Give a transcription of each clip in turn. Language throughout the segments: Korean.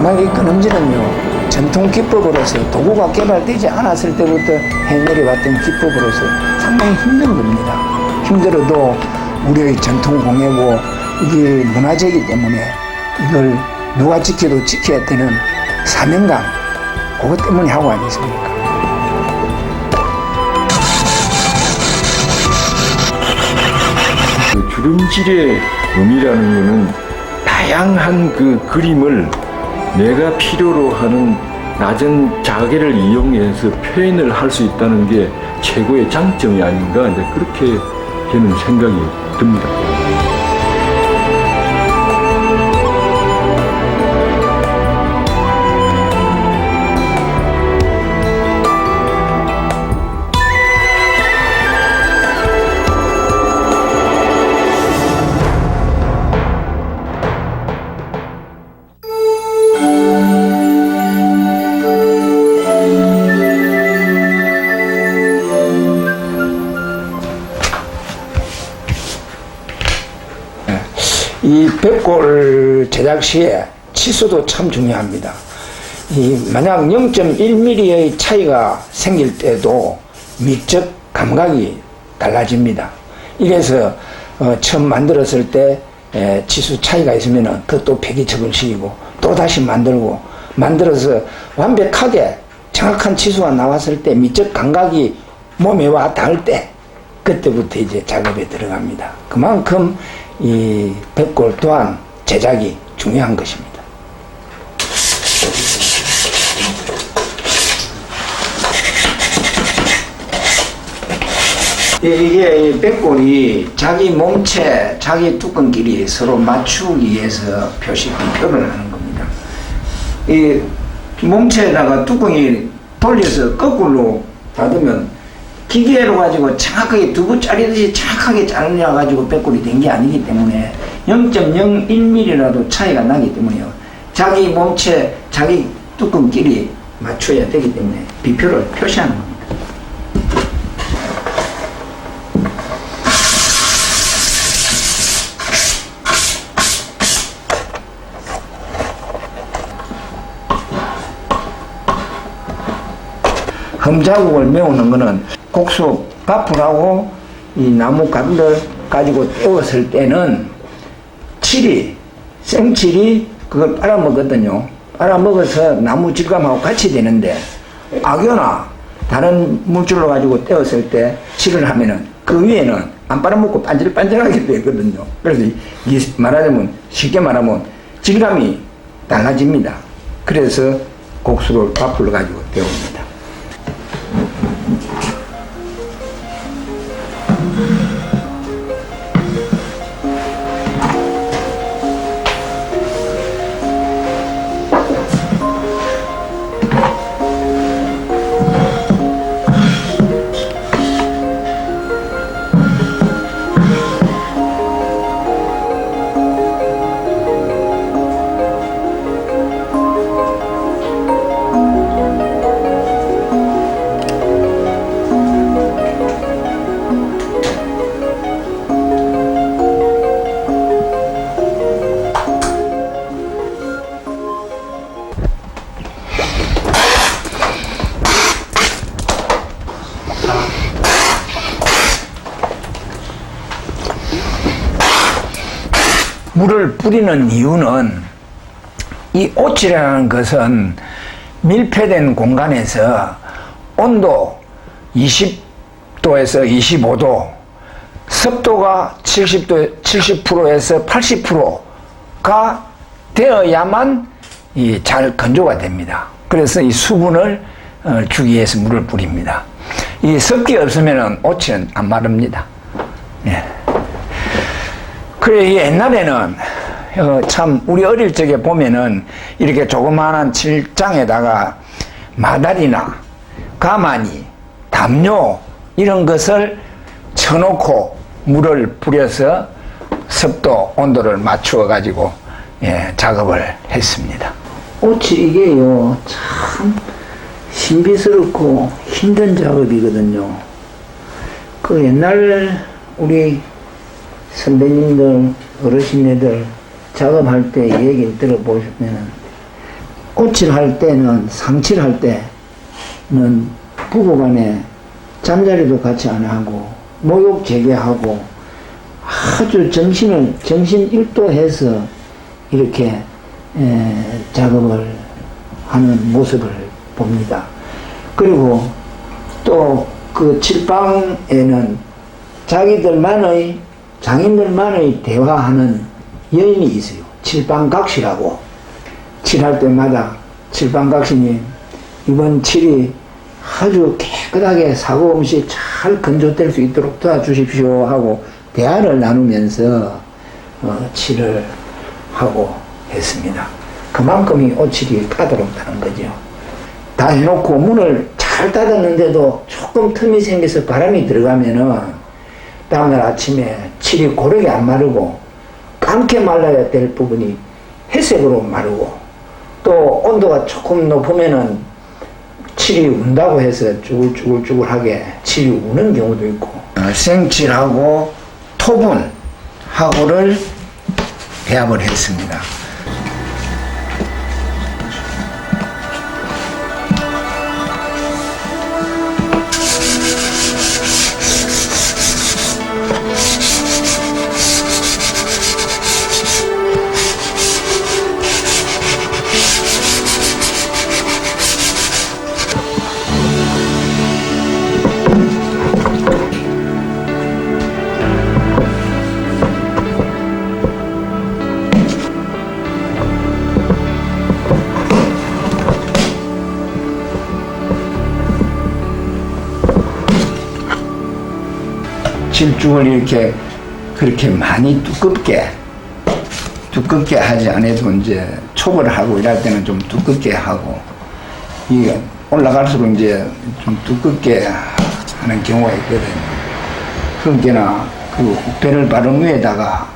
가마귀 끊음질은요, 전통 기법으로서 도구가 개발되지 않았을 때부터 해내려왔던 기법으로서 상당히 힘든 겁니다. 힘들어도 우리의 전통 공예고 이게 문화재이기 때문에 이걸 누가 지켜도 지켜야 되는 사명감, 그것 때문에 하고 아니겠습니까? 그 주름질의 의미라는 것은 다양한 그 그림을 내가 필요로 하는 낮은 자개를 이용해서 표현을 할 수 있다는 게 최고의 장점이 아닌가, 이제 그렇게 저는 생각이 듭니다. 이 벽골 제작 시에 치수도 참 중요합니다. 만약 0.1mm의 차이가 생길 때도 미적 감각이 달라집니다. 이래서 처음 만들었을 때 치수 차이가 있으면 그것도 폐기처분 시키고 또 다시 만들어서 완벽하게 정확한 치수가 나왔을 때 미적 감각이 몸에 와 닿을 때 그때부터 이제 작업에 들어갑니다. 그만큼 이 벽골 또한 제작이 중요한 것입니다. 이게 벽골이 자기 몸체, 자기 뚜껑끼리 서로 맞추기 위해서 비표를 하는 겁니다. 이 몸체에다가 뚜껑이 돌려서 거꾸로 닫으면 기계로 가지고 정확하게 두부 자르듯이 정확하게 자르려 가지고 벽골이 된 게 아니기 때문에 0.01mm라도 차이가 나기 때문에요. 자기 몸체, 자기 뚜껑끼리 맞춰야 되기 때문에 비표를 표시하는 겁니다. 험자국을 메우는 거는 곡수 밥을 하고 이 나무 가루를 가지고 떼었을 때는 생칠이 그걸 빨아먹거든요. 빨아먹어서 나무 질감하고 같이 되는데 악효나 다른 물질로 가지고 떼었을 때 칠을 하면은 그 위에는 안 빨아먹고 반질반질하게 되거든요. 그래서 쉽게 말하면 질감이 달라집니다. 그래서 곡수를 밥을 가지고 떼옵니다. 물을 뿌리는 이유는 이 옷이라는 것은 밀폐된 공간에서 온도 20도에서 25도, 습도가 70%에서 80%가 되어야만 잘 건조가 됩니다. 그래서 이 수분을 주기 위해서 물을 뿌립니다. 이 습기 없으면 옷은 안 마릅니다. 네. 그래, 옛날에는 참 우리 어릴 적에 보면은 이렇게 조그마한 칠장에다가 마다리나 가마니, 담요 이런 것을 쳐놓고 물을 뿌려서 습도, 온도를 맞추어 가지고 작업을 했습니다. 옷이 이게요 참 신비스럽고 힘든 작업이거든요. 그 옛날 우리 선배님들, 어르신네들 작업할 때 얘기를 들어보시면 오칠할 때는, 상칠할 때는 부부간에 잠자리도 같이 안 하고 목욕 재개하고 아주 정신일도해서 이렇게 작업을 하는 모습을 봅니다. 그리고 또 그 칠방에는 장인들만의 대화하는 여인이 있어요. 칠방각시라고. 칠할 때마다 칠방각시님, 이번 칠이 아주 깨끗하게 사고 없이 잘 건조될 수 있도록 도와주십시오 하고 대화를 나누면서 칠을 하고 했습니다. 그만큼이 오칠이 까다롭다는 거죠. 다 해놓고 문을 잘 닫았는데도 조금 틈이 생겨서 바람이 들어가면은 다음날 아침에 칠이 고르게 안 마르고 감게 말라야 될 부분이 회색으로 마르고 또 온도가 조금 높으면은 칠이 운다고 해서 쭈글쭈글쭈글하게 칠이 우는 경우도 있고, 생칠하고 토분하고를 배합을 했습니다. 질죽을 이렇게 그렇게 많이 두껍게 하지 않아도 이제 촉을 하고 이럴 때는 좀 두껍게 하고, 이게 올라갈수록 이제 좀 두껍게 하는 경우가 있거든요. 그러니까 그 배를 바른 위에다가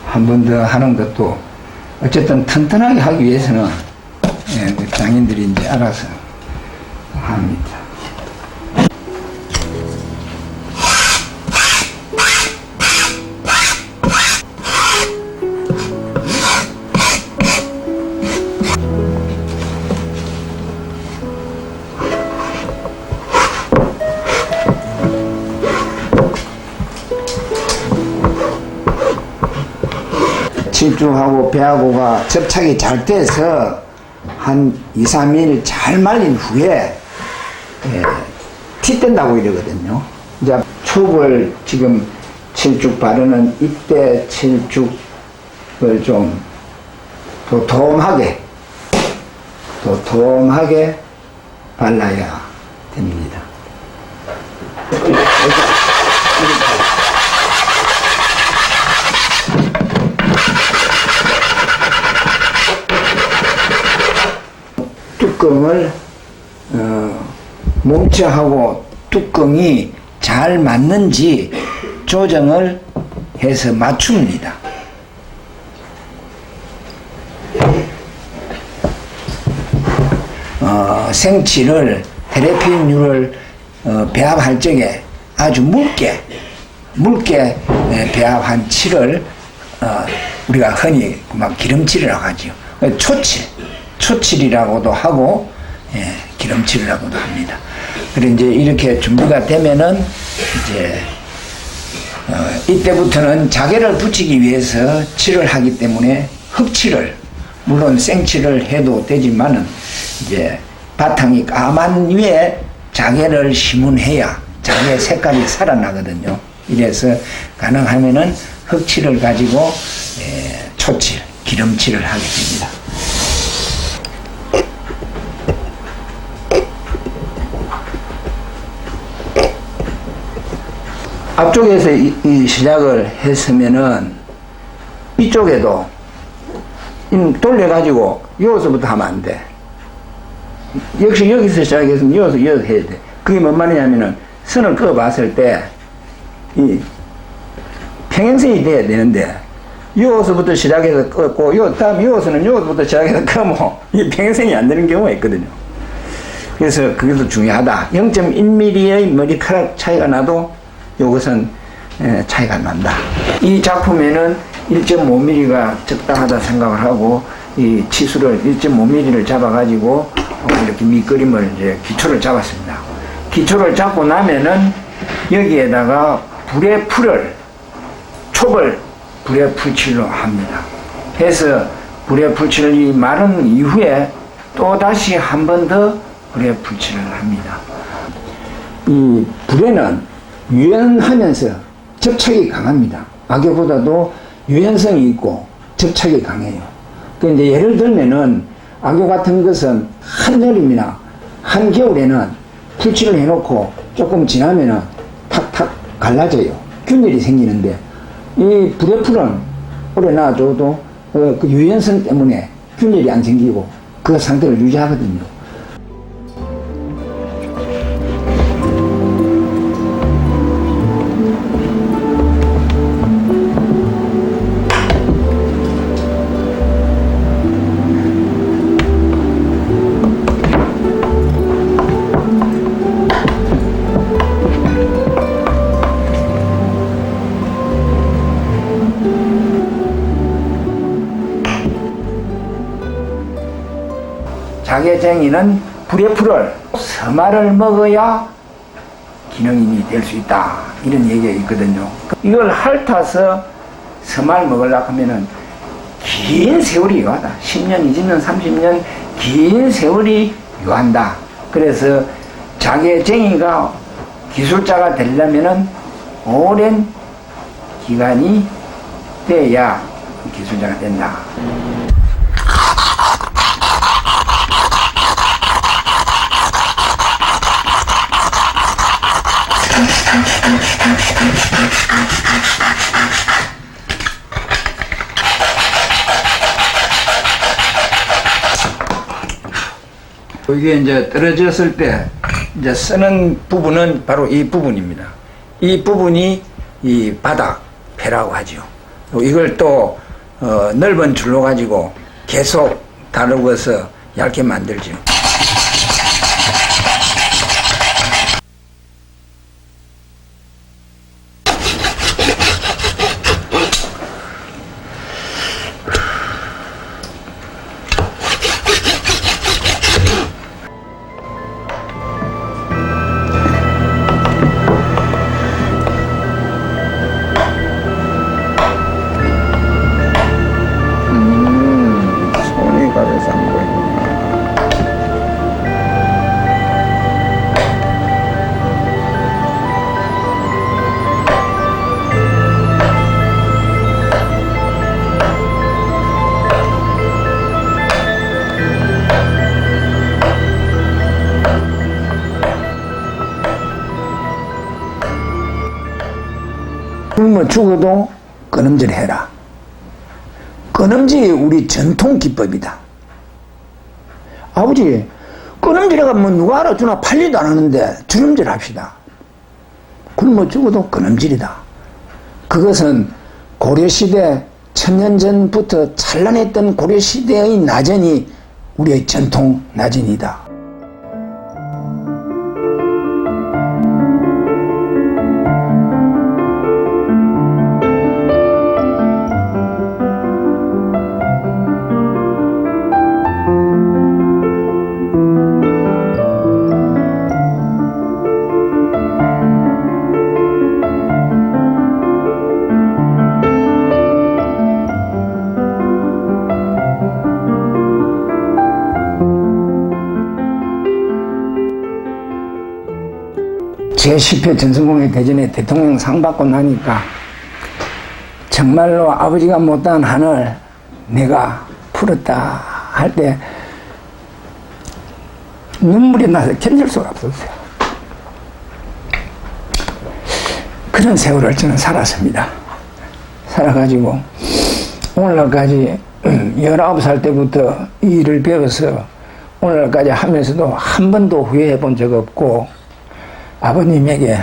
한 번 더 하는 것도 어쨌든 튼튼하게 하기 위해서는 그 장인들이 이제 알아서 합니다. 칠죽하고 배하고가 접착이 잘 돼서 한 2, 3일 잘 말린 후에 티 뗀다고 이러거든요. 이제 촉을 지금 칠죽 바르는 이때 칠죽을 좀 도톰하게 발라야 됩니다. 뚜껑을 몸체하고 뚜껑이 잘 맞는지 조정을 해서 맞춥니다. 생칠을 테레핀유를 배합할 적에 아주 묽게 배합한 칠을 우리가 흔히 막 기름칠이라고 하죠. 초칠이라고도 하고 기름칠이라고도 합니다. 그리고 이제 이렇게 준비가 되면은 이제 이때부터는 자개를 붙이기 위해서 칠을 하기 때문에 흑칠을, 물론 생칠을 해도 되지만은 이제 바탕이 까만 위에 자개를 심은해야 자개 색깔이 살아나거든요. 이래서 가능하면은 흑칠을 가지고 초칠, 기름칠을 하게 됩니다. 앞쪽에서 이 시작을 했으면은 이쪽에도 돌려가지고 여기서부터 하면 안 돼. 역시 여기서 시작했으면 여기서 해야 돼. 그게 뭔 말이냐면은 선을 그어 봤을 때 이 평행선이 돼야 되는데 여기서부터 시작해서 껐고 다음 여기서는 여기서부터 시작해서 끄면 이 평행선이 안 되는 경우가 있거든요. 그래서 그게 중요하다. 0.1mm의 머리카락 차이가 나도 이것은 차이가 난다. 이 작품에는 1.5mm가 적당하다 생각을 하고 이 치수를 1.5mm를 잡아가지고 이렇게 밑그림을 이제 기초를 잡았습니다. 기초를 잡고 나면은 여기에다가 불의 풀을 촉을 불의 풀칠로 합니다. 해서 불의 풀칠이 마른 이후에 또 다시 한 번 더 불의 풀칠을 합니다. 이 불에는 유연하면서 접착이 강합니다. 악교보다도 유연성이 있고 접착이 강해요. 그런데 예를 들면은 악교 같은 것은 한여름이나 한겨울에는 풀칠을 해놓고 조금 지나면은 탁탁 갈라져요. 균열이 생기는데 이 불의 풀은 오래 놔줘도 그 유연성 때문에 균열이 안 생기고 그 상태를 유지하거든요. 자개쟁이는 불의 풀을 서말을 먹어야 기능인이 될 수 있다, 이런 얘기가 있거든요. 이걸 핥아서 서말 먹으려고 하면은 긴 세월이 요하다. 10년, 20년, 30년 긴 세월이 요한다. 그래서 자개쟁이가 기술자가 되려면은 오랜 기간이 돼야 기술자가 된다. 이게 이제 떨어졌을 때 이제 쓰는 부분은 바로 이 부분입니다. 이 부분이 이 바닥패라고 하죠. 이걸 또 넓은 줄로 가지고 계속 다루어서 얇게 만들죠. 손이 가려서 안 보이구나. 굶어 죽어도 끊음질 해라. 끊음질이 우리 전통 기법이다. 아버지, 끊음질이가 뭐 누가 알아주나 팔리도 안 하는데 주름질 합시다. 굶어 죽어도 끊음질이다. 그것은 고려시대 천년 전부터 찬란했던 고려시대의 나전이 우리의 전통 나전이다. 제10회 전성공회 대전에 대통령 상 받고 나니까 정말로 아버지가 못한 한을 내가 풀었다 할 때 눈물이 나서 견딜 수가 없었어요. 그런 세월을 저는 살았습니다. 살아가지고 오늘날까지 19살 때부터 이 일을 배워서 오늘날까지 하면서도 한 번도 후회해 본 적 없고 아버님에게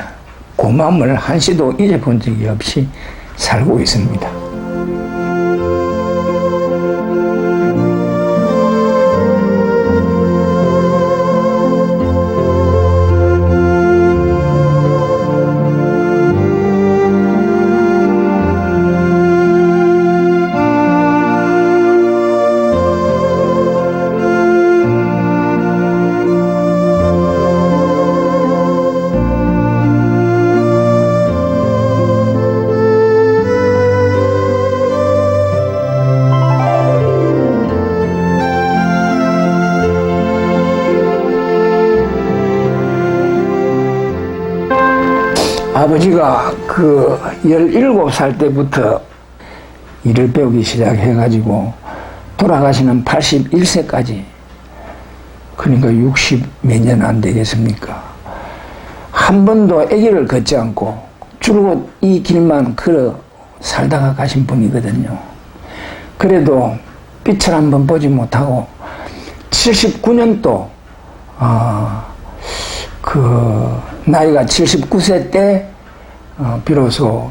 고마움을 한시도 잊어본 적이 없이 살고 있습니다. 아버지가 그 17살 때부터 일을 배우기 시작해가지고 돌아가시는 81세까지, 그러니까 60 몇 년 안 되겠습니까? 한 번도 아기를 걷지 않고 줄곧 이 길만 걸어 살다가 가신 분이거든요. 그래도 빛을 한번 보지 못하고 79년도 그 나이가 79세 때 비로소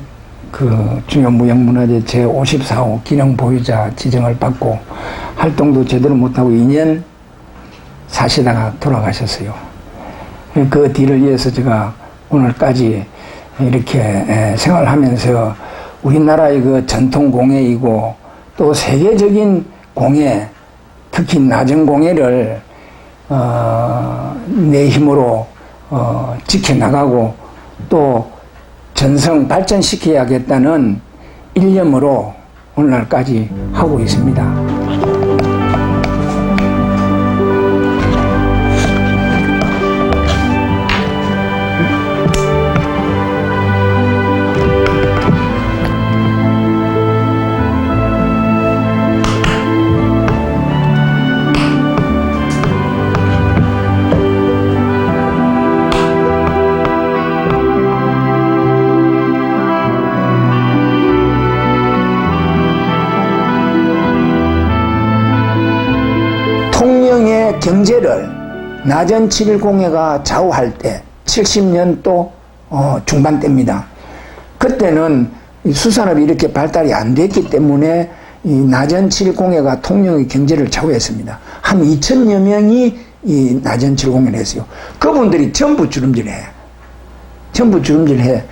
그 중요무형문화재 제54호 기념보유자 지정을 받고 활동도 제대로 못하고 2년 사시다가 돌아가셨어요. 그 뒤를 이어서 제가 오늘까지 이렇게 생활하면서 우리나라의 그 전통 공예이고 또 세계적인 공예, 특히 낮은 공예를 내 힘으로 지켜나가고 또 전성 발전시켜야겠다는 일념으로 오늘날까지 하고 있습니다. 통영의 경제를 나전 7공예가 좌우할 때 70년도 중반 때입니다. 그때는 수산업이 이렇게 발달이 안 됐기 때문에 이 나전 7공예가 통영의 경제를 좌우했습니다. 한 2,000여 명이 이 나전 7공예를 했어요. 그분들이 전부 주름질해. 전부 주름질해.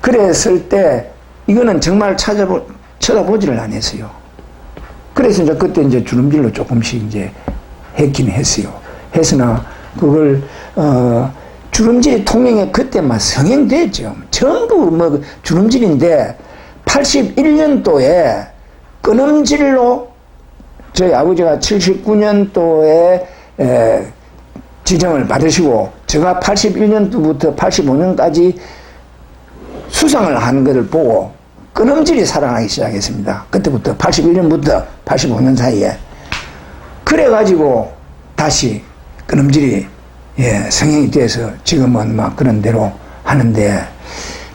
그랬을 때 이거는 정말 쳐다보지를 안 했어요. 그래서 이제 그때 이제 주름질로 조금씩 이제 했긴 했어요. 했으나 그걸 주름질이 통영에 그때만 성행됐죠. 전부 뭐 주름질인데 81년도에 끊음질로 저희 아버지가 79년도에 지정을 받으시고 제가 81년도부터 85년까지 수상을 하는 것을 보고 끊음질이 살아나기 시작했습니다. 그때부터 81년부터 85년 사이에. 그래가지고 다시 끊음질이 성행이 돼서 지금은 막 그런 대로 하는데,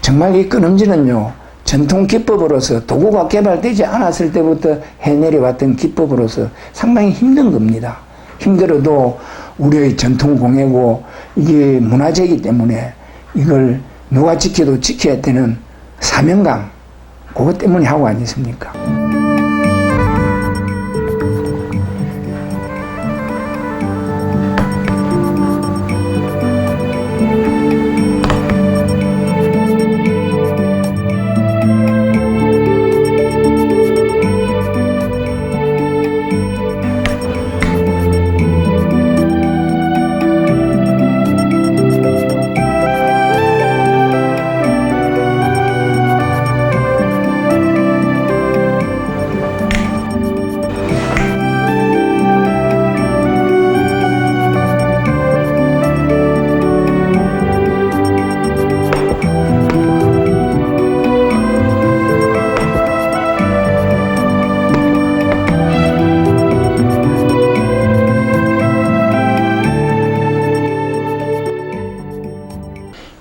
정말 이 끊음질은요 전통 기법으로서 도구가 개발되지 않았을 때부터 해내려왔던 기법으로서 상당히 힘든 겁니다. 힘들어도 우리의 전통 공예고 이게 문화재이기 때문에 이걸 누가 지켜도 지켜야 되는 사명감, 그것 때문에 하고 아니십니까?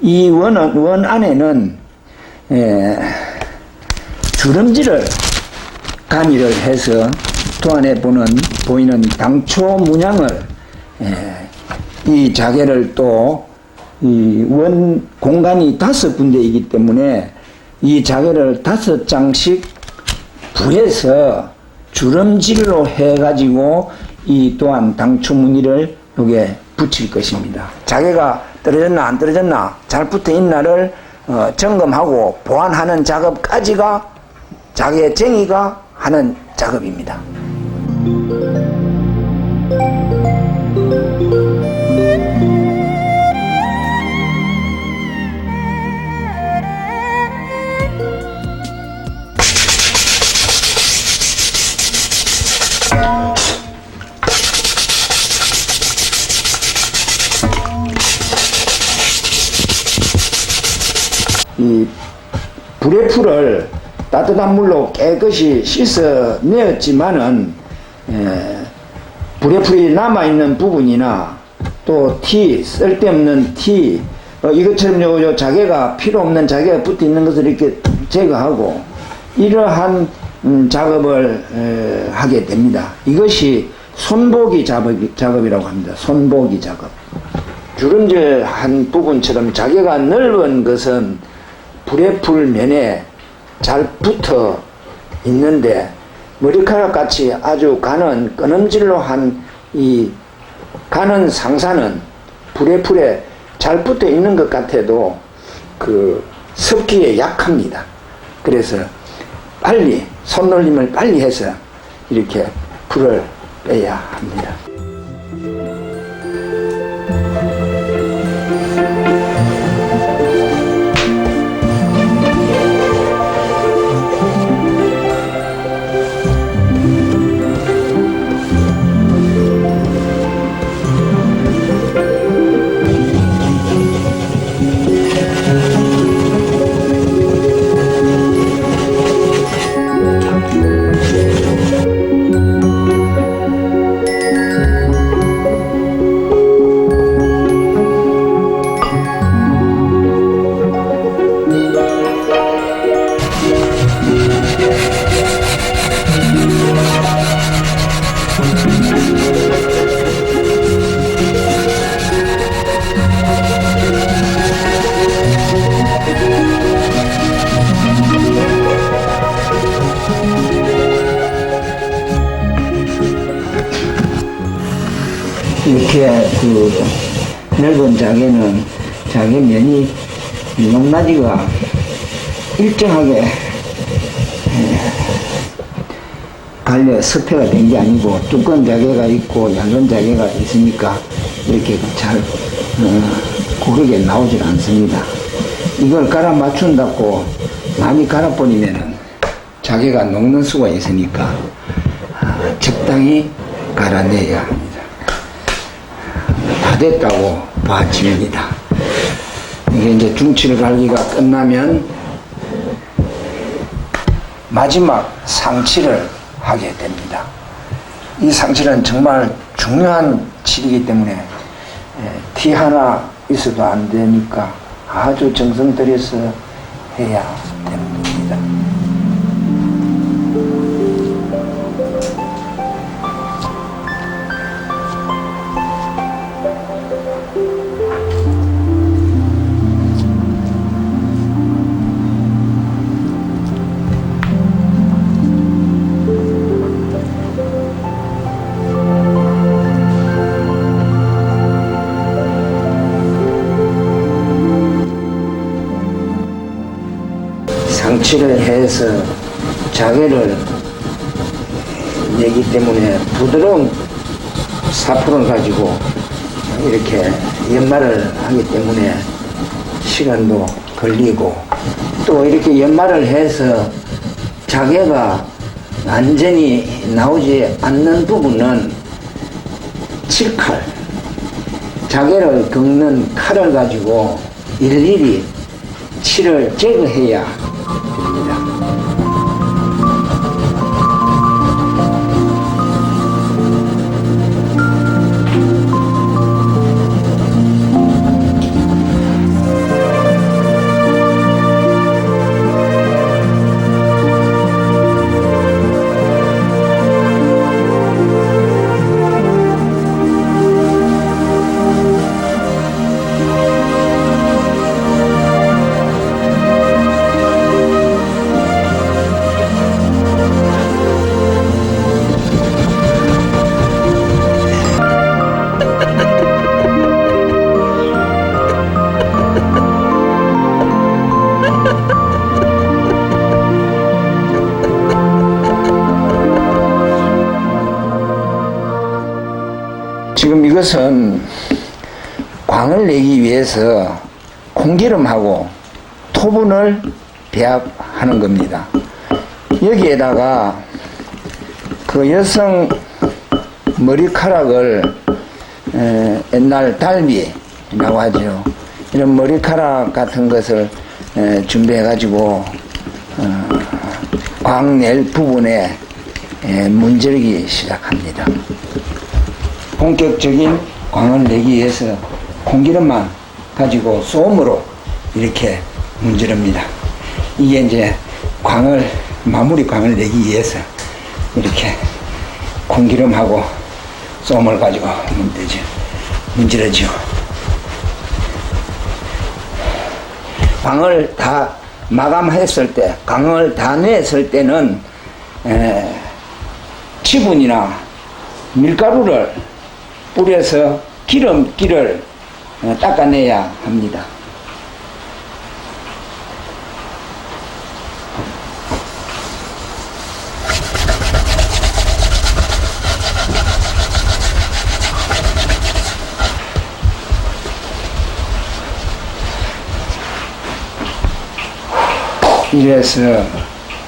이 원 안에는 주름질을 가미를 해서 또 안에 보이는 당초 문양을 이 자개를 또 이 원 공간이 5군데이기 때문에 이 자개를 5장씩 부해서 주름질로 해가지고 이 또한 당초 무늬를 여기에 붙일 것입니다. 자개가 떨어졌나 안 떨어졌나 잘 붙어 있나를 점검하고 보완하는 작업까지가 자개쟁이가 하는 작업입니다. 이 불의 풀을 따뜻한 물로 깨끗이 씻어내었지만은 불의 풀이 남아있는 부분이나 또 쓸데없는 이것처럼 요 자개가 필요 없는 자개가 붙어 있는 것을 이렇게 제거하고 이러한 작업을 하게 됩니다. 이것이 손보기 작업이라고 합니다. 손보기 작업. 주름질한 부분처럼 자개가 넓은 것은 불의 풀면에 잘 붙어 있는데 머리카락 같이 아주 가는 끊음질로 한 이 가는 상사는 불의 풀에 잘 붙어 있는 것 같아도 그 습기에 약합니다. 그래서 빨리 손놀림을 빨리 해서 이렇게 풀을 빼야 합니다. 이렇게 그 넓은 자개는 자개면이 높낮이가 일정하게 갈려 섭해가 된 게 아니고 두꺼운 자개가 있고 얇은 자개가 있으니까 이렇게 잘 고르게 나오질 않습니다. 이걸 갈아 맞춘다고 많이 갈아버리면은 자개가 녹는 수가 있으니까 적당히 갈아내야 합니다. 다 됐다고 봐집니다. 이게 이제 중치를 갈기가 끝나면 마지막 상치를 하게 됩니다. 이 상치는 정말 중요한 칠이기 때문에 티 하나 있어도 안 되니까 아주 정성 들여서 해야 됩니다. 상치를 해서 자개를 내기 때문에 부드러운 사포를 가지고 이렇게 연말을 하기 때문에 시간도 걸리고 또 이렇게 연말을 해서 자개가 완전히 나오지 않는 부분은 칠칼, 자개를 긁는 칼을 가지고 일일이 칠을 제거해야 됩니다. 지금 이것은 광을 내기 위해서 콩기름하고 토분을 배합하는 겁니다. 여기에다가 그 여성 머리카락을 옛날 달비라고 하죠. 이런 머리카락 같은 것을 준비해가지고 광낼 부분에 문지르기 시작합니다. 본격적인 광을 내기 위해서 콩기름만 가지고 솜으로 이렇게 문지릅니다. 이게 이제 마무리 광을 내기 위해서 이렇게 콩기름하고 솜을 가지고 문지르죠. 광을 다 마감했을 때, 광을 다 냈을 때는 치분이나 밀가루를 뿌려서 기름기를 닦아내야 합니다. 이래서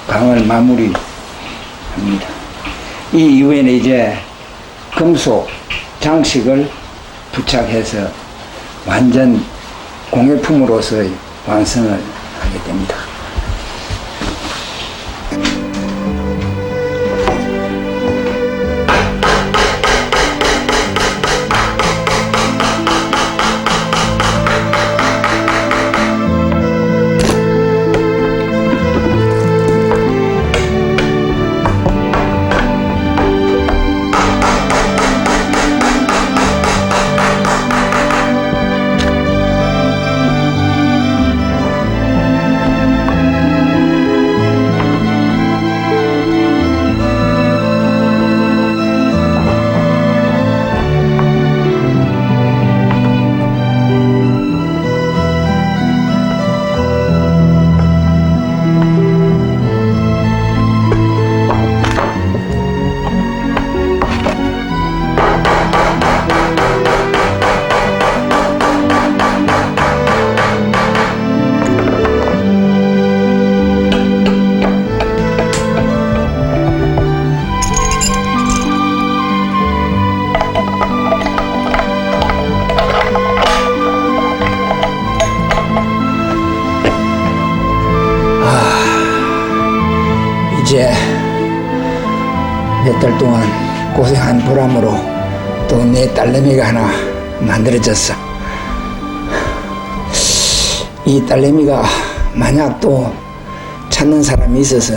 광을 마무리합니다. 이 이후에는 이제 금속 장식을 부착해서 완전 공예품으로서의 완성을 하게 됩니다. 이제 몇 달 동안 고생한 보람으로 또 내 딸내미가 하나 만들어졌어. 이 딸내미가 만약 또 찾는 사람이 있어서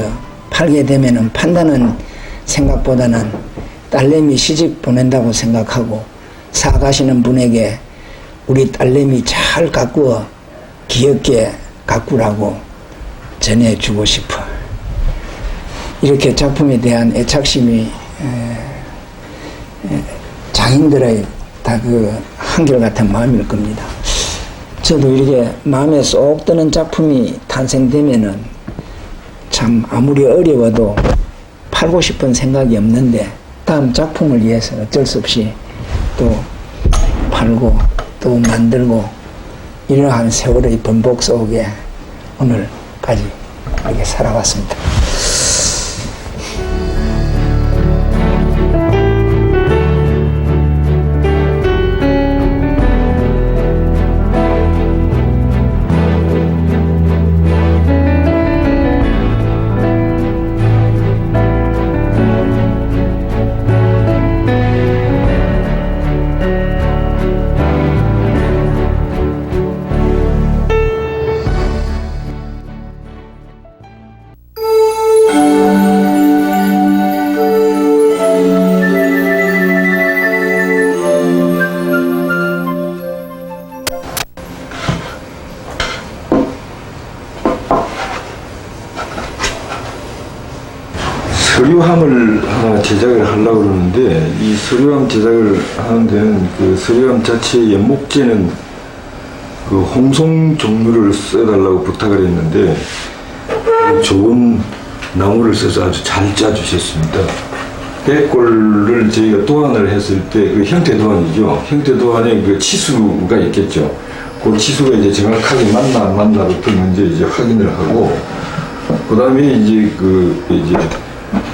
팔게 되면은 판다는 생각보다는 딸내미 시집 보낸다고 생각하고 사가시는 분에게 우리 딸내미 잘 가꾸어 귀엽게 가꾸라고 전해주고 싶어. 이렇게 작품에 대한 애착심이 장인들의 다 그 한결같은 마음일 겁니다. 저도 이렇게 마음에 쏙 드는 작품이 탄생되면은 참 아무리 어려워도 팔고 싶은 생각이 없는데 다음 작품을 위해서 어쩔 수 없이 또 팔고 또 만들고 이러한 세월의 번복 속에 오늘까지 이렇게 살아왔습니다. 서류함을 하나 제작을 하려고 그러는데 이 서류함 제작을 하는 데는 그 서류함 자체의 연목재는 그 홍송 종류를 써달라고 부탁을 했는데 좋은 나무를 써서 아주 잘 짜주셨습니다. 백골을 저희가 도안을 했을 때 그 형태 도안이죠. 형태 도안에 그 치수가 있겠죠. 그 치수가 이제 정확하게 맞나 안 맞나부터 먼저 이제 확인을 하고 그 다음에 이제 이제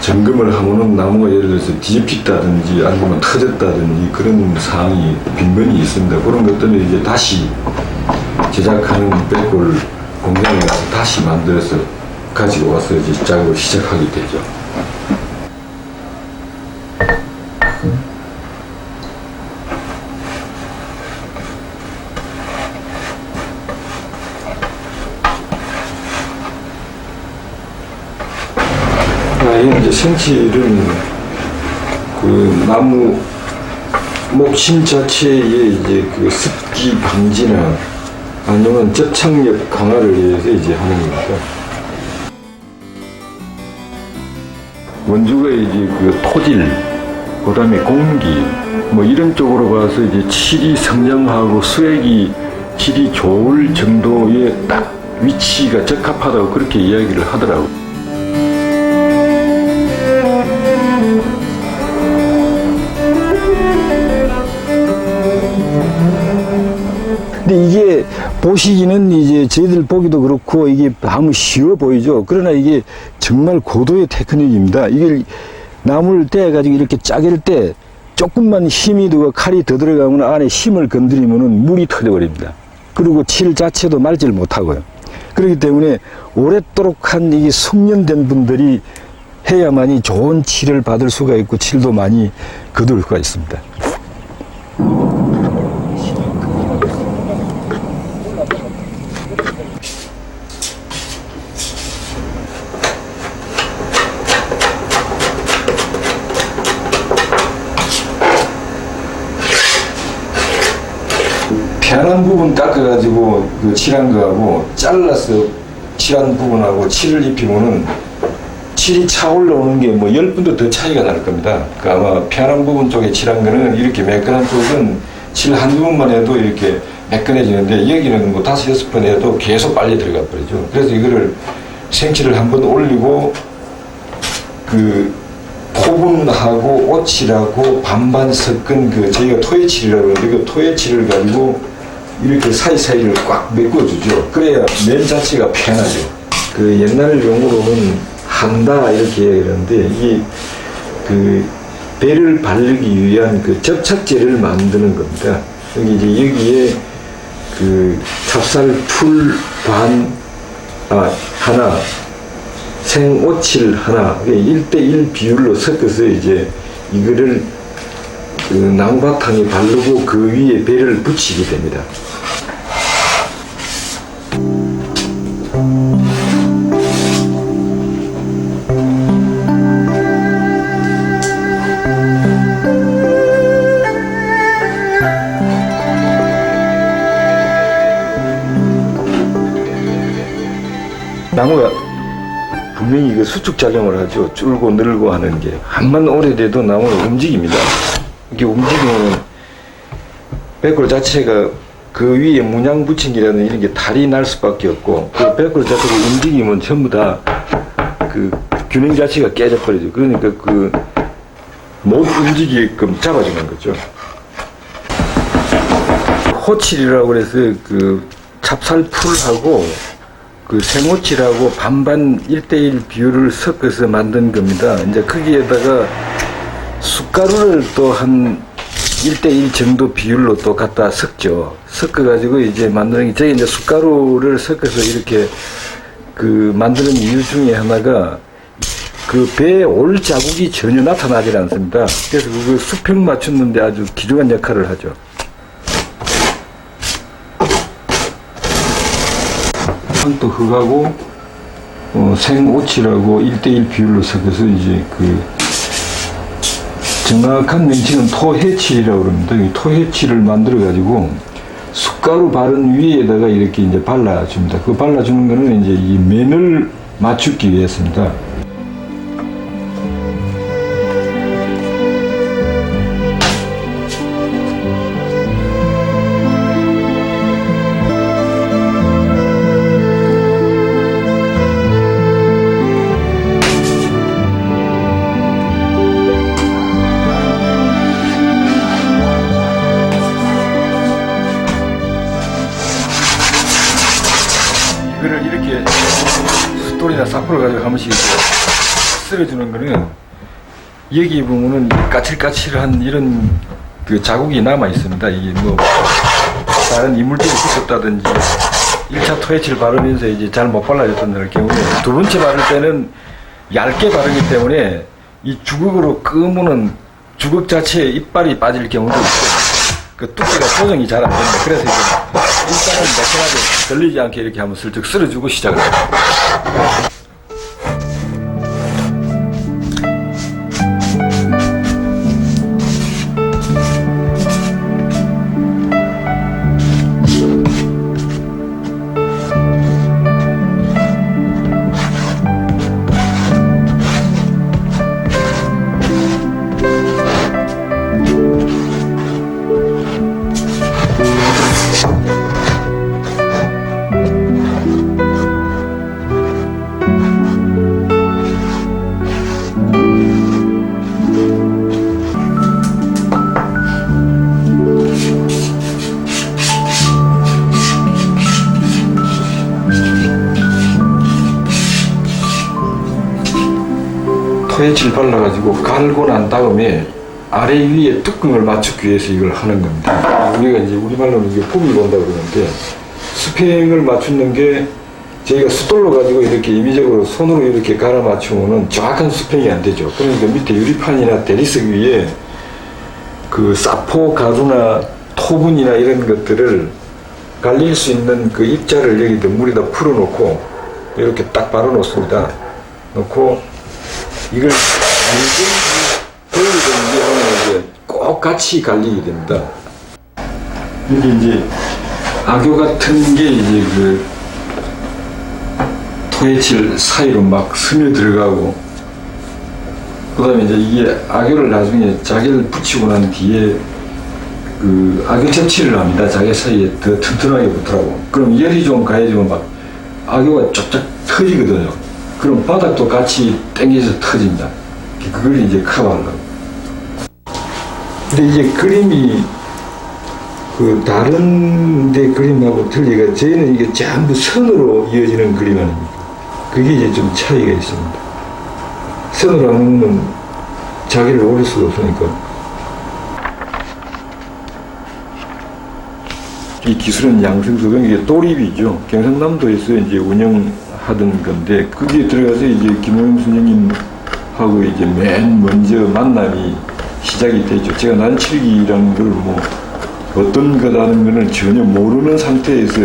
점검을 하면은 나무가 예를 들어서 뒤집혔다든지 아니면 터졌다든지 그런 사항이 빈번히 있습니다. 그런 것들을 이제 다시 제작하는 백골 공장에 가서 다시 만들어서 가지고 와서 이제 작업을 시작하게 되죠. 이 이제 생칠은 그 나무 목심 자체의 이제 그 습기 방지나 아니면 접착력 강화를 위해서 이제 하는 겁니다. 원주가 이제 그 토질, 그 다음에 공기, 뭐 이런 쪽으로 봐서 이제 칠이 성장하고 수액이 질이 좋을 정도의 딱 위치가 적합하다고 그렇게 이야기를 하더라고요. 근데 이게 보시기는 이제 저희들 보기도 그렇고 이게 너무 쉬워 보이죠. 그러나 이게 정말 고도의 테크닉입니다. 이게 나무를 떼가지고 이렇게 짜갤 때 조금만 힘이 들고 칼이 더 들어가면 안에 힘을 건드리면 물이 터져버립니다. 그리고 칠 자체도 말지를 못하고요. 그렇기 때문에 오랫도록 한 이게 숙련된 분들이 해야만이 좋은 칠을 받을 수가 있고 칠도 많이 거둘 수가 있습니다. 편한 부분 깎아가지고 그 칠한 거하고 잘라서 칠한 부분하고 칠을 입히면은 칠이 차올라 오는 게 뭐 10분도 더 차이가 날 겁니다. 그 아마 편한 부분 쪽에 칠한 거는 이렇게 매끈한 쪽은 칠 한두 번만 해도 이렇게 매끈해지는데 여기는 뭐 5, 6번 해도 계속 빨리 들어가 버리죠. 그래서 이거를 생칠을 한 번 올리고 그 포분하고 오칠하고 반반 섞은 그 저희가 토해칠이라고 하는데 그 토해칠을 가지고 이렇게 사이사이를 꽉 메꿔주죠. 그래야 면 자체가 편하죠. 그 옛날 용어로는 한다 이렇게 얘기하는데 이게 그 배를 바르기 위한 그 접착제를 만드는 겁니다. 여기 이제 여기에 그 찹쌀풀 하나, 생오칠 하나, 1:1 비율로 섞어서 이제 이거를 그 나무바탕에 바르고 그 위에 배를 붙이게 됩니다. 나무가 분명히 그 수축작용을 하죠. 줄고 늘고 하는 게. 한번 오래돼도 나무는 움직입니다. 이게 움직이면 백골 자체가 그 위에 문양 붙임이라는 이런 게 달이 날 수밖에 없고 그 백골 자체가 움직이면 전부 다 그 균형 자체가 깨져버리죠. 그러니까 그 못 움직이게끔 잡아주는 거죠. 호칠이라고 그래서 그 찹쌀풀하고 그 생오칠하고 반반 1:1 비율을 섞어서 만든 겁니다. 이제 거기에다가 숟가루를 또 한 1:1 정도 비율로 또 갖다 섞죠. 섞어가지고 이제 만드는 게, 저기 이제 숟가루를 섞어서 이렇게 그 만드는 이유 중에 하나가 그 배에 올 자국이 전혀 나타나질 않습니다. 그래서 그 수평 맞추는데 아주 기중한 역할을 하죠. 또 흙하고 생오칠하고 1:1 비율로 섞어서 이제 그 정확한 명칭은 토해칠이라고 그럽니다. 이 토해칠을 만들어 가지고 숟가루 바른 위에다가 이렇게 이제 발라줍니다. 그 발라주는 거는 이제 이 면을 맞추기 위해서입니다. 이거를 이렇게 숫돌이나 사포를 가지고 한 번씩 쓸어주는 거는 여기 보면은 까칠까칠한 이런 그 자국이 남아 있습니다. 이게 뭐 다른 이물질이 붙었다든지 1차 토해칠 바르면서 이제 잘 못 발라졌던 경우에 두 번째 바를 때는 얇게 바르기 때문에 이 주걱으로 끄면은 주걱 자체에 이빨이 빠질 경우도 있고 그 두께가 조정이 잘 안 됩니다. 그래서 이제 일단은 매끈하게 걸리지 않게 이렇게 한번 슬쩍 쓸어주고 시작을 합니다. 토해칠 발라가지고 갈고 난 다음에 아래 위에 뚜껑을 맞추기 위해서 이걸 하는 겁니다. 우리가 이제 우리말로는 이게 뿜이 본다 그러는데 스팽을 맞추는 게 저희가 숫돌로 가지고 이렇게 임의적으로 손으로 이렇게 갈아 맞추면은 정확한 스팽이 안 되죠. 그러니까 밑에 유리판이나 대리석 위에 그 사포 가루나 토분이나 이런 것들을 갈릴 수 있는 그 입자를 여기다 물에다 풀어놓고 이렇게 딱 바로 놓습니다. 놓고 이걸 이제 꼭 같이 갈리게 됩니다. 이게 이제 악교 같은 게 이제 그 토해칠 사이로 막 스며 들어가고, 그 다음에 이제 이게 악교를 나중에 자개를 붙이고 난 뒤에 그 악교 접치를 합니다. 자개 사이에 더 튼튼하게 붙으라고. 그럼 열이 좀 가해지면 막 악교가 쫙쫙 터지거든요. 그럼 바닥도 같이 당겨서 터집니다. 그걸 이제 커버하려고. 근데 이제 그림이 그 다른 데 그림하고 틀리가 저희는 이게 전부 선으로 이어지는 그림 아닙니까? 그게 이제 좀 차이가 있습니다. 선으로 하면 자기를 오릴 수가 없으니까. 이 기술은 양성소변, 이게 또립이죠. 경상남도에서 이제 운영하던 건데, 거기에 들어가서 이제 김호영 선생님하고 이제 맨 먼저 만남이 시작이 되죠. 제가 난칠기라는 걸 뭐 어떤 거라는 거는 전혀 모르는 상태에서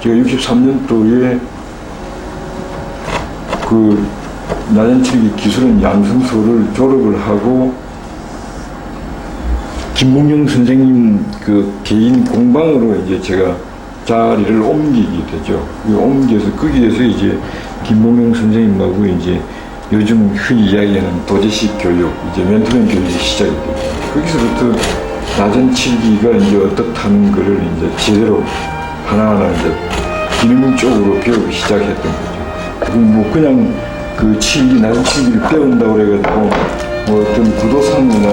제가 63년도에 그 난칠기 기술은 양성소를 졸업을 하고 김몽영 선생님 그 개인 공방으로 이제 제가 자리를 옮기게 되죠. 옮겨서 거기에서 이제 김몽영 선생님하고 이제 요즘 흔히 이야기하는 도제식 교육, 이제 멘토링 교육이 시작이 되죠. 거기서부터 낮은 칠기가 이제 어떻다는 거를 이제 제대로 하나하나 이제 기능적으로 배우기 시작했던 거죠. 뭐 그냥 그 칠기, 낮은 칠기를 배운다고 그래가지고 뭐 어떤 구도상이나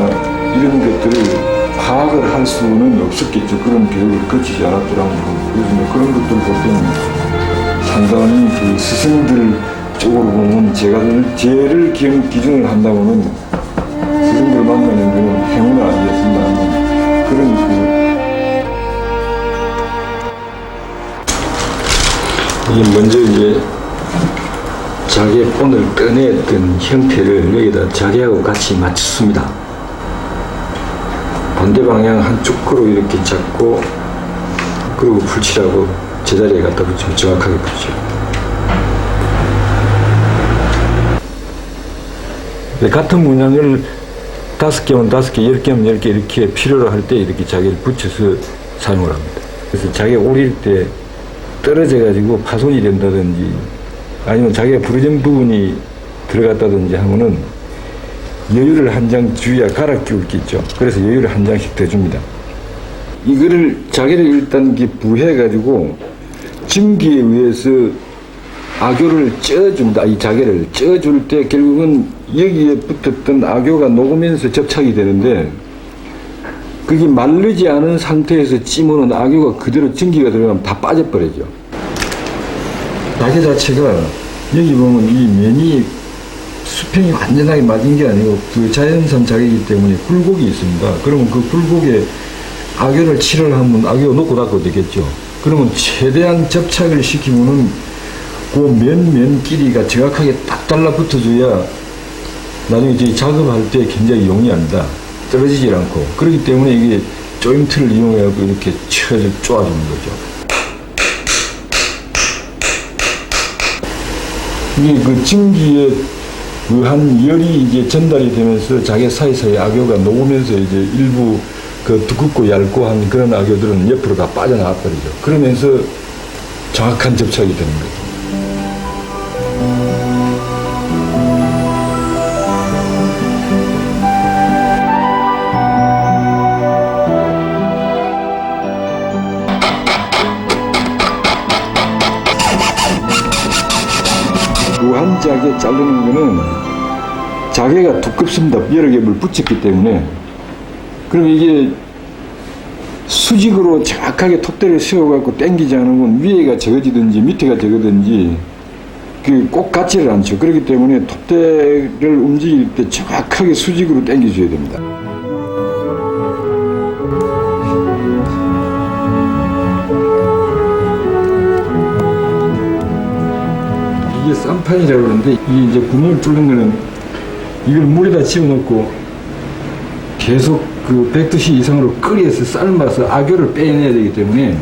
이런 것들을 파악을 할 수는 없었겠죠. 그런 교육을 거치지 않았더라고요. 그래서 뭐 그런 것들 볼 때는 상당히 그 스승들 쪽으로 보면 제를 기준을 한다면은 스승들 만나는 건 행운 아니겠습니다. 그런 이게 먼저 이제 자기의 본을 떠냈던 형태를 여기다 자기하고 같이 맞췄습니다. 반대 방향 한쪽 거로 이렇게 잡고, 그리고 풀칠하고 제자리에 갖다 붙이면 정확하게 붙죠. 같은 문양을 5개면 5개, 10개면 10개 이렇게 필요로 할 때 이렇게 자기를 붙여서 사용을 합니다. 그래서 자기가 오릴 때 떨어져가지고 파손이 된다든지 아니면 자기가 부러진 부분이 들어갔다든지 하면은 여유를 한 장 주위에 갈아 끼울 게 있죠. 그래서 여유를 한 장씩 더 줍니다. 이거를 자기를 일단 부해가지고 증기에 의해서 악교를 쪄준다. 이 자개를 쪄줄 때 결국은 여기에 붙었던 악교가 녹으면서 접착이 되는데, 그게 마르지 않은 상태에서 찌면은 악교가 그대로 증기가 들어가면 다 빠져버리죠. 자개 자체가 여기 보면 이 면이 수평이 완전하게 맞은 게 아니고 그 자연산 자개이기 때문에 굴곡이 있습니다. 그러면 그 굴곡에 악교를 칠을 하면 악교가 녹고 닫고 되겠죠. 그러면 최대한 접착을 시키면은 그 면 길이가 정확하게 딱 달라붙어줘야 나중에 저희 작업할 때 굉장히 용이합니다. 떨어지질 않고. 그렇기 때문에 이게 조임트를 이용해서 이렇게 쳐서 쪼아주는 거죠. 이게 그 증기에 그 한 열이 이제 전달이 되면서 자기 사이사이 악효가 녹으면서 이제 일부 그 두껍고 얇고 한 그런 악효들은 옆으로 다 빠져나가 버리죠. 그러면서 정확한 접착이 되는 거죠. 무한자게 자르는 거는 자개가 두껍습니다. 여러 겹을 붙였기 때문에. 그럼 이게 수직으로 정확하게 톱대를 세워갖고 당기지 않으면 위에가 적어지든지 밑에가 적어든지 꼭 같지를 않죠. 그렇기 때문에 톱대를 움직일 때 정확하게 수직으로 당겨줘야 됩니다. 이게 쌈판이라고 그러는데 이 이제 구멍을 뚫는 거는 이걸 물에다 집어넣고 계속 그 100도씨 이상으로 끓여서 삶아서 악효를 빼내야 되기 때문에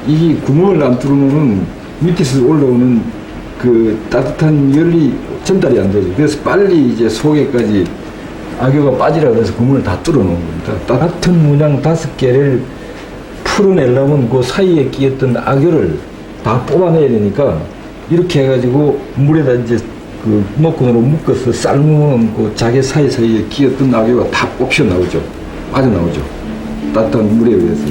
이 구멍을 안 뚫으면은 밑에서 올라오는 그 따뜻한 열이 전달이 안 되죠. 그래서 빨리 이제 속에까지 악효가 빠지라 그래서 구멍을 다 뚫어 놓은 겁니다. 같은 문양 5개를 풀어내려면 그 사이에 끼었던 악효를 다 뽑아내야 되니까 이렇게 해가지고 물에다 이제 그 목건으로 묶어서 삶으면 그 자기 사이사이에 끼었던 악효가 다 뽑혀 나오죠. 빠져나오죠. 따뜻한 물에 의해서.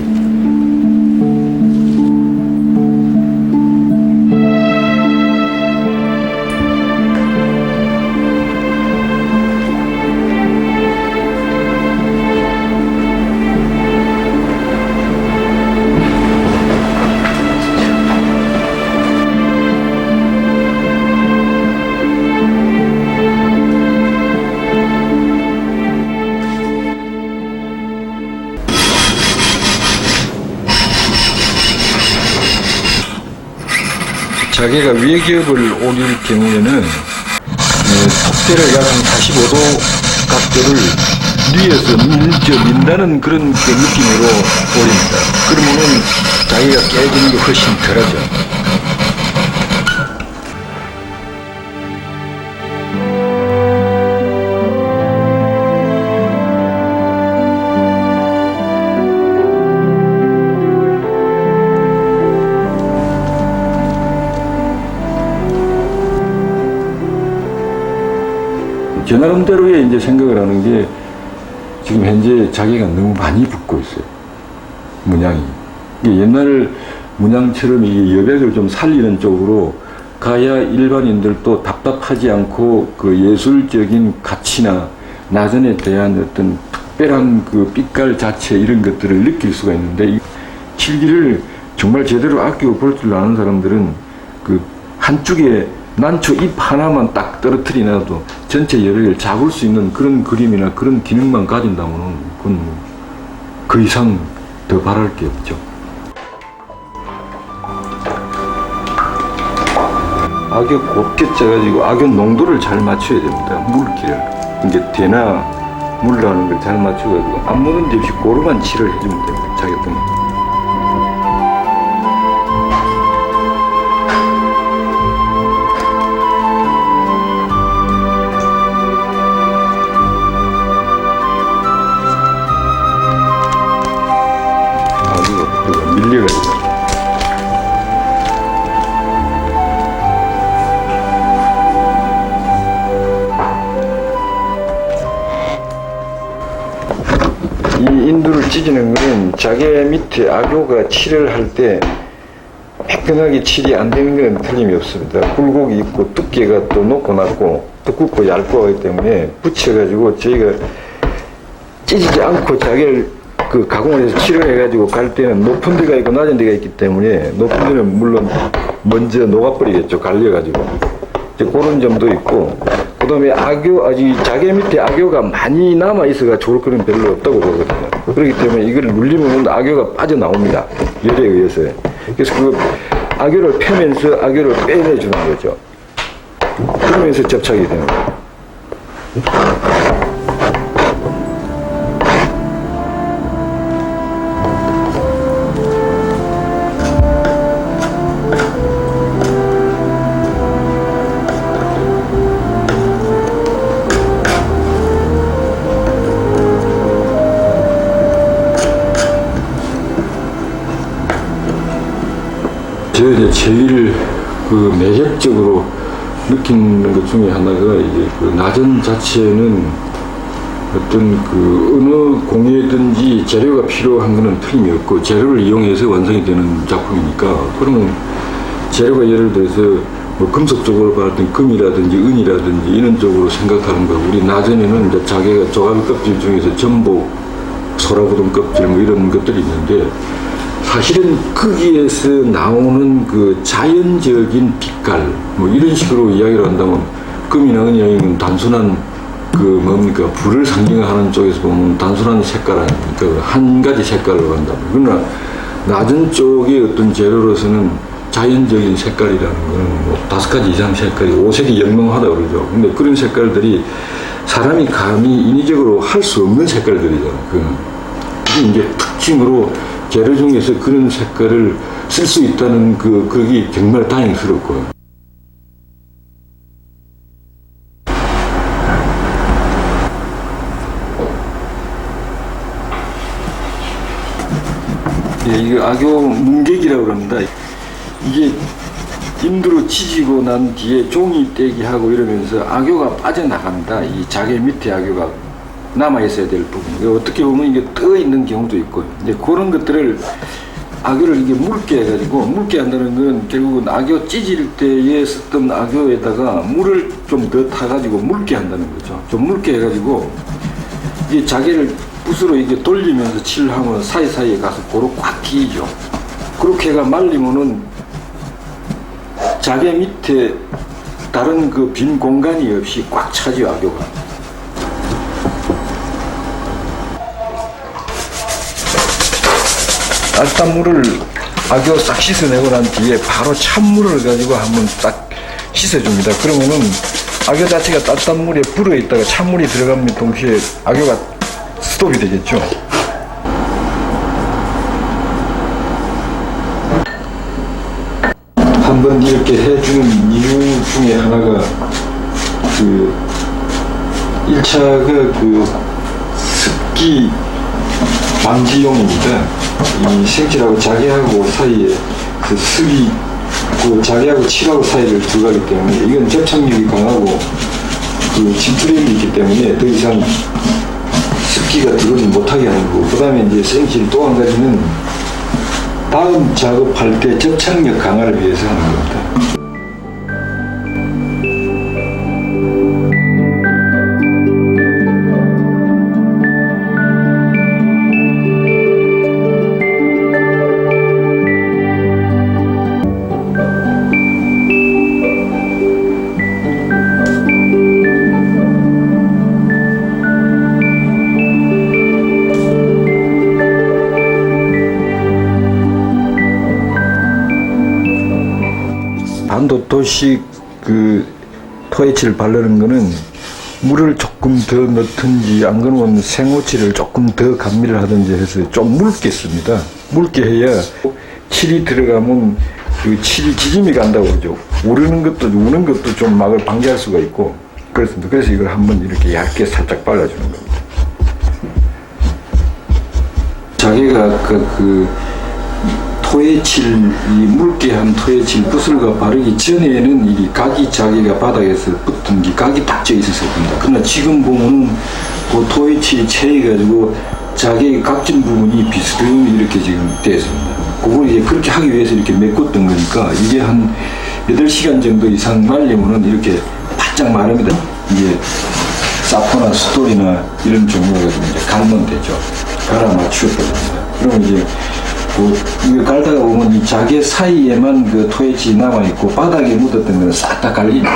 자기가 외겹을 올릴 경우에는 톱대를 약 한 45도 각도를 위에서 민다는 그런 그 느낌으로 올립니다. 그러면은 자기가 깨지는 게 훨씬 덜하죠. 제 나름대로의 이제 생각을 하는 게 지금 현재 자기가 너무 많이 붙고 있어요. 문양이. 옛날 문양처럼 이 여백을 좀 살리는 쪽으로 가야 일반인들도 답답하지 않고 그 예술적인 가치나 나전에 대한 어떤 특별한 그 빛깔 자체 이런 것들을 느낄 수가 있는데 이 칠기를 정말 제대로 아끼고 볼 줄 아는 사람들은 그 한쪽에 난초 잎 하나만 딱 떨어뜨리나도 전체 열을 잡을 수 있는 그런 그림이나 그런 기능만 가진다면 그건 그 이상 더 바랄 게 없죠. 악교 곱게 짜가지고 악교 농도를 잘 맞춰야 됩니다. 물기를. 이제 대나 물라는 걸 잘 맞춰가지고 안 묻은 데 없이 고루만 칠을 해주면 됩니다. 자격증. 밀려가지고. 이 인두를 찢는 거는 자개 밑에 악효가 칠을 할 때 매끈하게 칠이 안 되는 건 틀림이 없습니다. 굴곡이 있고 두께가 또 높고 낮고 두껍고 얇고 하기 때문에 붙여가지고 저희가 찢지 않고 자개를 그 가공을 해서 칠해가지고 갈 때는 높은 데가 있고 낮은 데가 있기 때문에 높은 데는 물론 먼저 녹아버리겠죠. 갈려가지고. 이제 그런 점도 있고, 그 다음에 악효, 아직 자개 밑에 악효가 많이 남아있어가 좋을 거는 별로 없다고 보거든요. 그렇기 때문에 이걸 눌리면 악효가 빠져나옵니다. 열에 의해서. 그래서 그 악교를 펴면서 악교를 빼내주는 거죠. 그러면서 접착이 되는 거예요. 제가 이제 제일 그 매력적으로 느끼는 것 중에 하나가 이제 그 나전 자체는 어떤 그 어느 공예든지 재료가 필요한 것은 틀림이 없고 재료를 이용해서 완성이 되는 작품이니까 그러면 재료가 예를 들어서 뭐 금속 쪽으로 봤던 금이라든지 은이라든지 이런 쪽으로 생각하는 거 우리 나전에는 이제 자개가 조각 껍질 중에서 전복, 소라부동 껍질 뭐 이런 것들이 있는데 사실은 거기에서 나오는 그 자연적인 빛깔 뭐 이런 식으로 이야기를 한다면 금이나 은이나 단순한 그 뭡니까 불을 상징하는 쪽에서 보면 단순한 색깔 아닙니까 한 가지 색깔로 한다면 그러나 낮은 쪽의 어떤 재료로서는 자연적인 색깔이라는 거는 뭐 5가지 이상 색깔이 5색이 영롱하다 그러죠. 근데 그런 색깔들이 사람이 감히 인위적으로 할 수 없는 색깔들이잖아요. 그게 이제 특징으로 재료 중에서 그런 색깔을 쓸 수 있다는 그게 정말 다행스럽고요. 예, 이거 악교 문객이라고 그럽니다. 이게 임두로 지지고 난 뒤에 종이 떼기 하고 이러면서 악교가 빠져나갑니다. 이 자개 밑에 악교가 남아있어야 될 부분. 어떻게 보면 이게 떠 있는 경우도 있고, 이제 그런 것들을 악교를 이게 묽게 해가지고, 묽게 한다는 건 결국은 악교 찢을 때에 썼던 악교에다가 물을 좀 더 타가지고 묽게 한다는 거죠. 좀 묽게 해가지고, 이 자개를 붓으로 이게 돌리면서 칠을 하면 사이사이에 가서 고루 꽉 끼이죠. 그렇게 해가 말리면은 자개 밑에 다른 그 빈 공간이 없이 꽉 차죠, 악교가. 알단물을 악교 싹 씻어내고 난 뒤에 바로 찬물을 가지고 한번 딱 씻어줍니다. 그러면은 악교 자체가 따뜻한 물에 불어 있다가 찬물이 들어가면 동시에 악교가 스톱이 되겠죠. 한번 이렇게 해주는 이유 중에 하나가 그 1차가 그 습기 방지용입니다. 이 생칠하고 자개하고 사이에 그 습이 그 자개하고 칠하고 사이를 들어가기 때문에 이건 접착력이 강하고 그 집투력이 있기 때문에 더 이상 습기가 들어오지 못하게 하는 거고 그 다음에 이제 생칠 또 한 가지는 다음 작업할 때 접착력 강화를 위해서 하는 겁니다. 반도토식 그 토해칠을 바르는 거는 물을 조금 더 넣든지 안 그러면 생오칠을 조금 더 감미를 하든지 해서 좀 묽게 씁니다. 묽게 해야 칠이 들어가면 그 칠 지짐이 간다고 그러죠. 우는 것도 좀 막을 방지할 수가 있고 그렇습니다. 그래서 이걸 한번 이렇게 얇게 살짝 발라주는 겁니다. 자기가 그 토해칠, 이 묽게 한 토해칠 붓을과 바르기 전에는 이 각이 자기가 바닥에서 붙은 게 각이 딱 져 있었을 겁니다. 그러나 지금 보면 그 토해칠이 채여가지고 자기의 각진 부분이 비스듬히 이렇게 지금 되어 있습니다. 그걸 이제 그렇게 하기 위해서 이렇게 메꿨던 거니까 이게 한 8시간 정도 이상 말리면은 이렇게 바짝 마릅니다. 이게 사포나 스토리나 이런 종류가 좀 이제 갈면 되죠. 갈아 맞추어버립니다. 그러면 이제 이거 갈다가 보면 이 자개 사이에만 그 토해칠이 남아있고 바닥에 묻었던 거는 싹 다 갈리죠.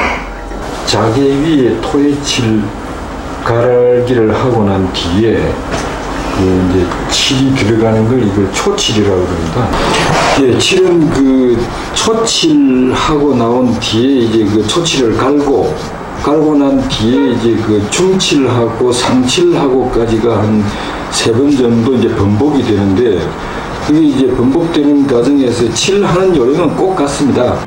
자개 위에 토해칠 갈기를 하고 난 뒤에 그 이제 칠이 들어가는 걸 이걸 초칠이라고 그럽니다. 예, 칠은 그 초칠하고 나온 뒤에 이제 그 초칠을 갈고 난 뒤에 이제 그 중칠하고 상칠하고까지가 한 3번 정도 이제 번복이 되는데 그게 이제 번복되는 과정에서 칠하는 요령은 꼭 같습니다.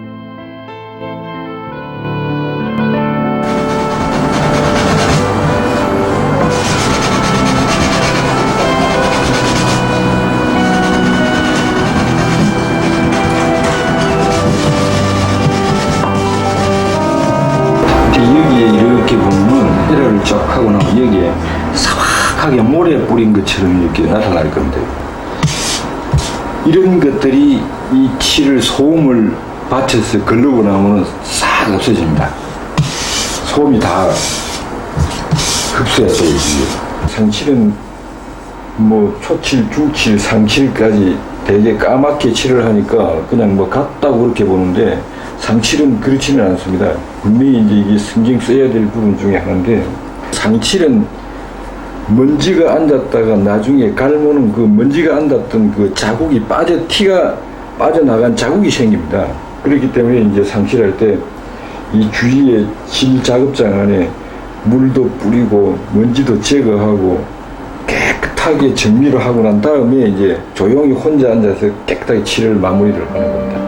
여기에 이렇게 보면 헤라를 쫙 하고 나면 여기에 사악하게 모래 뿌린 것처럼 이렇게 나타날 겁니다. 이런 것들이 이 칠을 소음을 받쳐서 걸르고 나면 싹 없어집니다. 소음이 다 흡수해서 이게 상칠은 뭐 초칠, 중칠, 상칠까지 되게 까맣게 칠을 하니까 그냥 뭐 같다고 그렇게 보는데 상칠은 그렇지는 않습니다. 분명히 이제 이게 신경 써야 될 부분 중에 하나인데 상칠은 먼지가 앉았다가 나중에 갈무는 그 먼지가 앉았던 그 자국이 티가 빠져나간 자국이 생깁니다. 그렇기 때문에 이제 상칠할 때 이 주위에 질 작업장 안에 물도 뿌리고 먼지도 제거하고 깨끗하게 정리를 하고 난 다음에 이제 조용히 혼자 앉아서 깨끗하게 칠을 마무리를 하는 겁니다.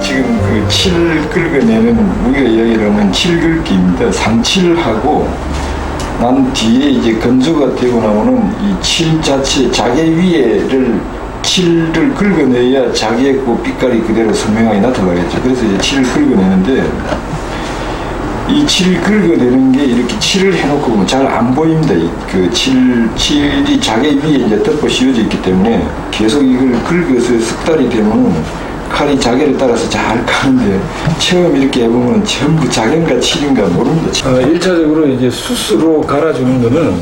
지금 그 칠 긁어내는 우리가 이야기하면 칠긁기입니다. 상칠하고 난 뒤에 이제 건조가 되고 나면은 이 칠 자체 자개 위에를 칠을 긁어내야 자기의 그 빛깔이 그대로 선명하게 나타나겠죠. 그래서 이제 칠을 긁어내는데 이 칠을 긁어내는 게 이렇게 칠을 해놓고 보면 잘 안 보입니다. 그 칠이 자개 위에 이제 덮어 씌워져 있기 때문에 계속 이걸 긁어서 석 달이 되면은 칼이 자개를 따라서 잘 가는데 처음 이렇게 해보면 전부 자개인가 칠인가 모릅니다. 1차적으로 이제 숯으로 갈아주는 거는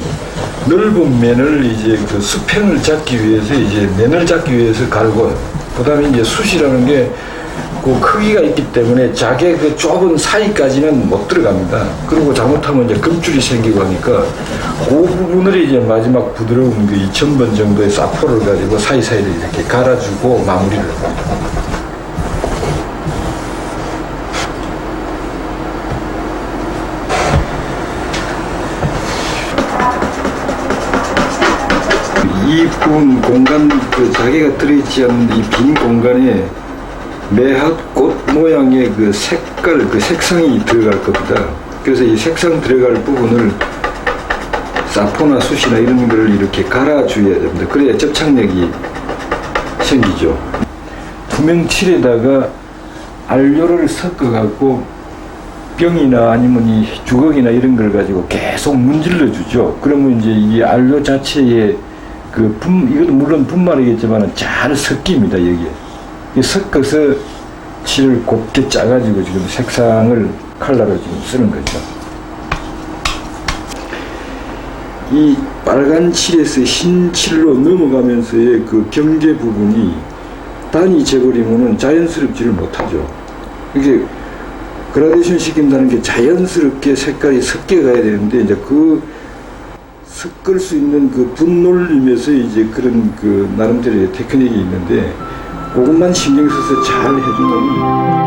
넓은 면을 이제 그 수평을 잡기 위해서 이제 면을 잡기 위해서 갈고 그다음에 이제 숯이라는 게 그 크기가 있기 때문에 자개 그 좁은 사이까지는 못 들어갑니다. 그리고 잘못하면 이제 금줄이 생기고 하니까 그 부분을 이제 마지막 부드러운 그 2000번 정도의 사포를 가지고 사이사이를 이렇게 갈아주고 마무리를 합니다. 이 부분 공간, 그 자개가 들어있지 않은 이 빈 공간에 매합 꽃 모양의 그 색깔, 그 색상이 들어갈 겁니다. 그래서 이 색상 들어갈 부분을 사포나 숯이나 이런 거를 이렇게 갈아줘야 됩니다. 그래야 접착력이 생기죠. 투명 칠에다가 알료를 섞어갖고 병이나 아니면 이 주걱이나 이런 걸 가지고 계속 문질러 주죠. 그러면 이제 이 알료 자체에 이것도 물론 분말이겠지만 잘 섞입니다, 여기에. 섞어서 칠을 곱게 짜가지고 지금 색상을 컬러로 지금 쓰는 거죠. 이 빨간 칠에서 흰 칠로 넘어가면서의 그 경계 부분이 단이 재버리면은 자연스럽지를 못하죠. 이게 그라데이션 시킨다는 게 자연스럽게 색깔이 섞여 가야 되는데 이제 그 섞을 수 있는 그 분놀림에서 이제 그런 그 나름대로의 테크닉이 있는데 그것만 신경 써서 잘 해주면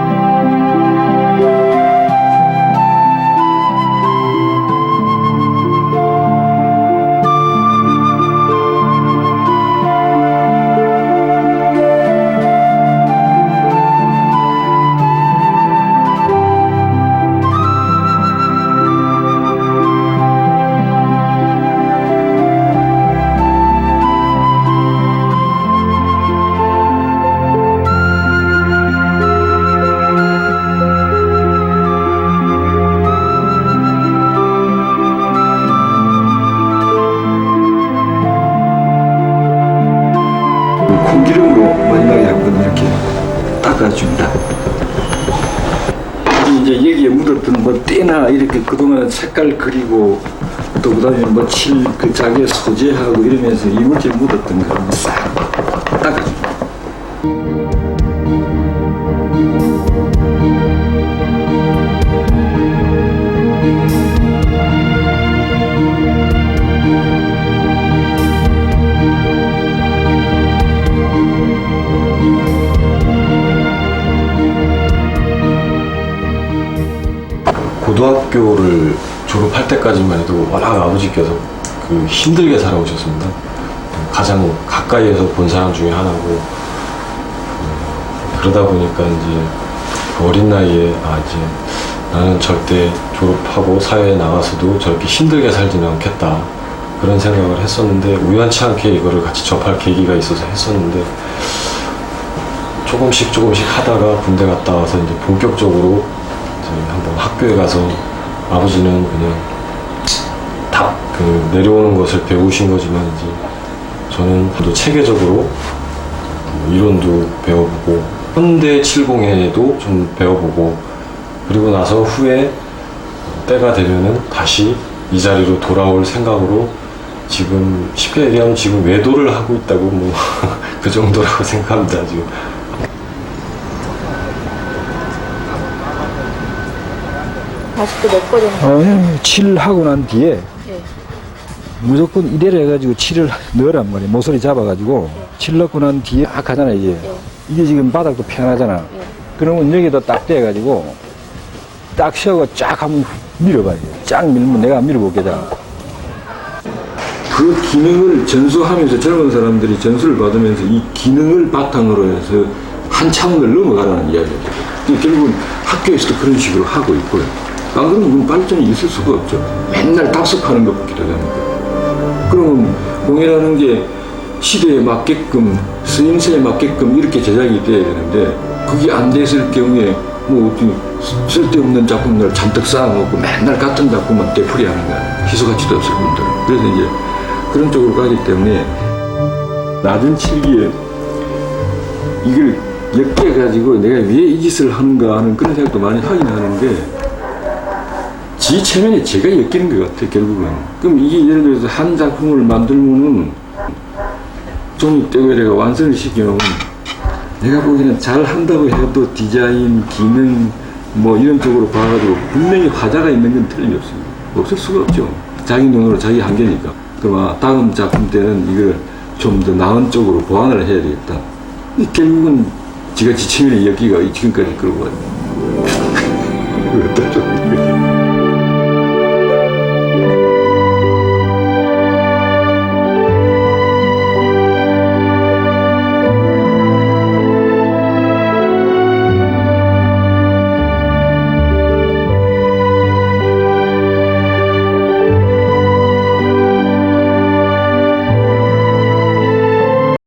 콩기름으로 마지막에 한번 이렇게 닦아줍니다. 이제 여기에 묻었던 뭐 때나 이렇게 그동안 색깔 그리고 또 그다음에 뭐 칠 그 자기 소재하고 이러면서 이물질 묻었던 거 싹 닦아줍니다. 고등학교를 졸업할 때까지만 해도 워낙 아버지께서 그 힘들게 살아오셨습니다. 가장 가까이에서 본 사람 중에 하나고, 그러다 보니까 이제 그 어린 나이에 이제 나는 절대 졸업하고 사회에 나가서도 저렇게 힘들게 살지는 않겠다, 그런 생각을 했었는데, 우연치 않게 이거를 같이 접할 계기가 있어서 했었는데, 조금씩 하다가 군대 갔다 와서 이제 본격적으로 한번 학교에 가서 아버지는 그냥 다 내려오는 것을 배우신 거지만, 이제 저는 또 체계적으로 이론도 배워보고 현대 70에도 좀 배워보고, 그리고 나서 후에 때가 되면은 다시 이 자리로 돌아올 생각으로, 지금 쉽게 얘기하면 지금 외도를 하고 있다고 뭐 그 정도라고 생각합니다. 지금. 다시 또 메꿔주는 칠하고 난 뒤에 네. 무조건 이래로 해가지고 칠을 넣으란 말이에요. 모서리 잡아가지고 칠 넣고 난 뒤에 딱 하잖아 이게. 이게 지금 바닥도 편하잖아. 그러면 여기다 딱 떼가지고 딱 세우고 쫙 한번 밀어봐야 돼. 쫙 밀면 내가 밀어볼게자. 그 기능을 전수하면서 젊은 사람들이 전수를 받으면서 이 기능을 바탕으로 해서 한 차원을 넘어가라는 이야기예요. 결국은 학교에서도 그런 식으로 하고 있고요. 안 그러면 발전이 있을 수가 없죠. 맨날 답습하는 것밖에 되니까. 그러면 공예라는 게 시대에 맞게끔, 쓰임새에 맞게끔 이렇게 제작이 돼야 되는데, 그게 안 됐을 경우에 뭐 쓸데없는 작품들을 잔뜩 쌓아놓고 맨날 같은 작품만 되풀이하는 거야. 희소가치도 없을 뿐더러. 그래서 이제 그런 쪽으로 가기 때문에 낮은 칠기에 이걸 엮여가지고 내가 왜 이 짓을 하는가 하는 그런 생각도 많이 하긴 하는데, 지 체면에 제가 엮이는 것 같아, 결국은. 그럼 이게 예를 들어서 한 작품을 만들면은 종이떼고 내가 완성을 시키면 내가 보기에는 잘 한다고 해도 디자인, 기능 뭐 이런 쪽으로 봐가지고 분명히 화자가 있는 건 틀림없습니다. 없을 수가 없죠. 자기 눈으로 자기 한계니까. 그럼 다음 작품 때는 이걸 좀 더 나은 쪽으로 보완을 해야 되겠다. 결국은 지가 지체면에 엮기가 지금까지 끌고 왔네. 어떻죠?